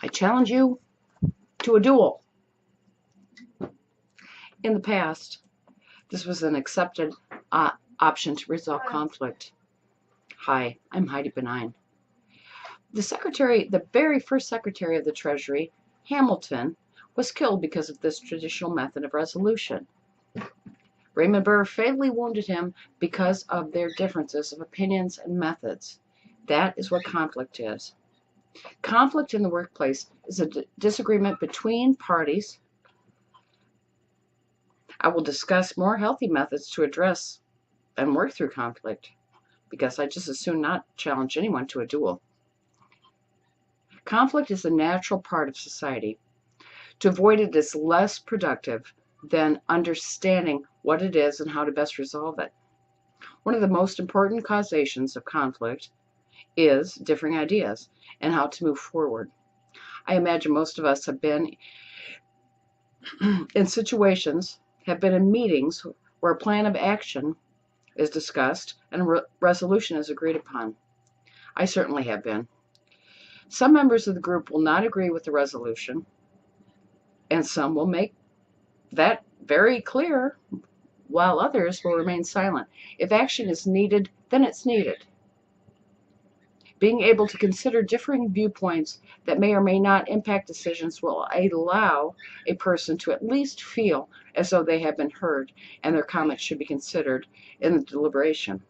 I challenge you to a duel. In the past, this was an accepted option to resolve conflict. Hi, I'm Heidi Bonine. The very first Secretary of the Treasury, Hamilton, was killed because of this traditional method of resolution. Raymond Burr fatally wounded him because of their differences of opinions and methods. That is what conflict is. Conflict in the workplace is a disagreement between parties. I will discuss more healthy methods to address and work through conflict, because I just as soon not challenge anyone to a duel. Conflict is a natural part of society. To avoid it is less productive than understanding what it is and how to best resolve it. One of the most important causations of conflict is differing ideas and how to move forward. I imagine most of us have been in situations, have been in meetings where a plan of action is discussed and a resolution is agreed upon. I certainly have been. Some members of the group will not agree with the resolution, and some will make that very clear, while others will remain silent. If action is needed, then it's needed. Being able to consider differing viewpoints that may or may not impact decisions will allow a person to at least feel as though they have been heard and their comments should be considered in the deliberation.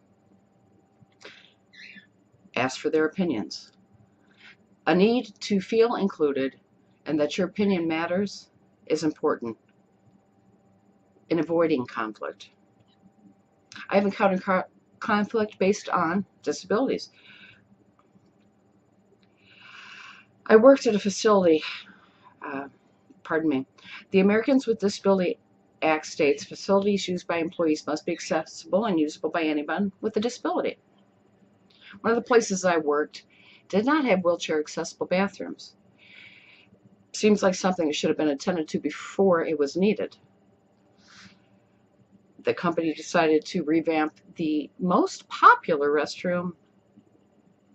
Ask for their opinions. A need to feel included and that your opinion matters is important in avoiding conflict. I have encountered conflict based on disabilities. I worked at a facility, The Americans with Disability Act states facilities used by employees must be accessible and usable by anyone with a disability. One of the places I worked did not have wheelchair accessible bathrooms. Seems like something that should have been attended to before it was needed. The company decided to revamp the most popular restroom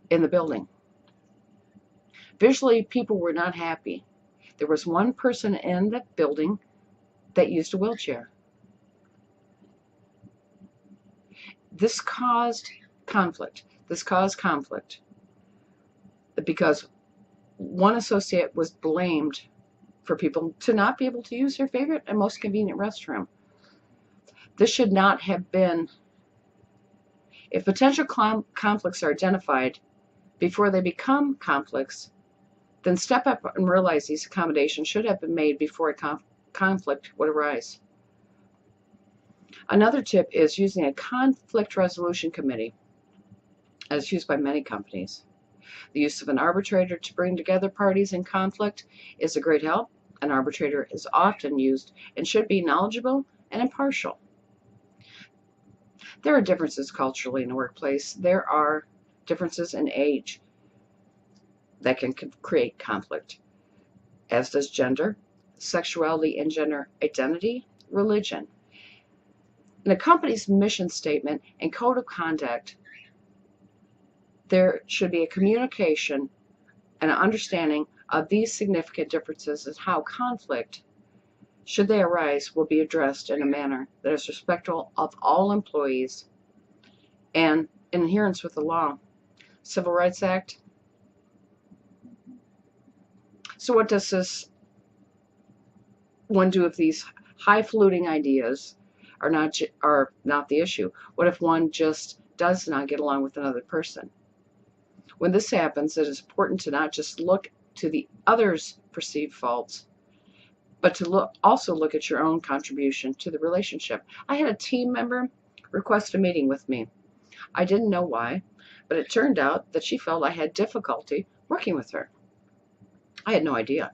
in the building. Visually, people were not happy. There was one person in the building that used a wheelchair. This caused conflict. Because one associate was blamed for people to not be able to use their favorite and most convenient restroom. This should not have been. If potential conflicts are identified before they become conflicts, then step up and realize these accommodations should have been made before a conflict would arise. Another tip is using a conflict resolution committee, as used by many companies. The use of an arbitrator to bring together parties in conflict is a great help. An arbitrator is often used and should be knowledgeable and impartial. There are differences culturally in the workplace. There are differences in age that can create conflict, as does gender, sexuality and gender identity, religion. In a company's mission statement and code of conduct, there should be a communication and an understanding of these significant differences and how conflict, should they arise, will be addressed in a manner that is respectful of all employees and in adherence with the law. Civil Rights Act. So what does this one do if these highfalutin ideas are not the issue? What if one just does not get along with another person? When this happens, it is important to not just look to the other's perceived faults, but to also look at your own contribution to the relationship. I had a team member request a meeting with me. I didn't know why, but it turned out that she felt I had difficulty working with her. I had no idea.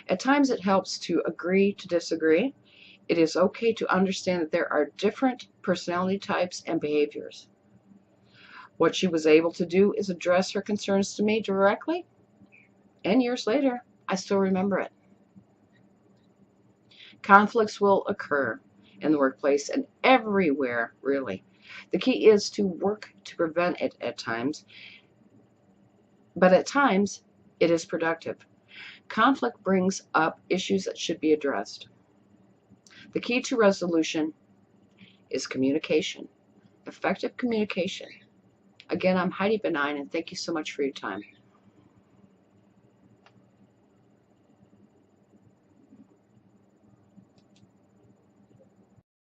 At times it helps to agree to disagree. It is okay to understand that there are different personality types and behaviors. What she was able to do is address her concerns to me directly, and years later, I still remember it. Conflicts will occur in the workplace and everywhere, really. The key is to work to prevent it at times, but at times it is productive. Conflict brings up issues that should be addressed. The key to resolution is communication, effective communication. Again, I'm Heidi Bonine, and thank you so much for your time.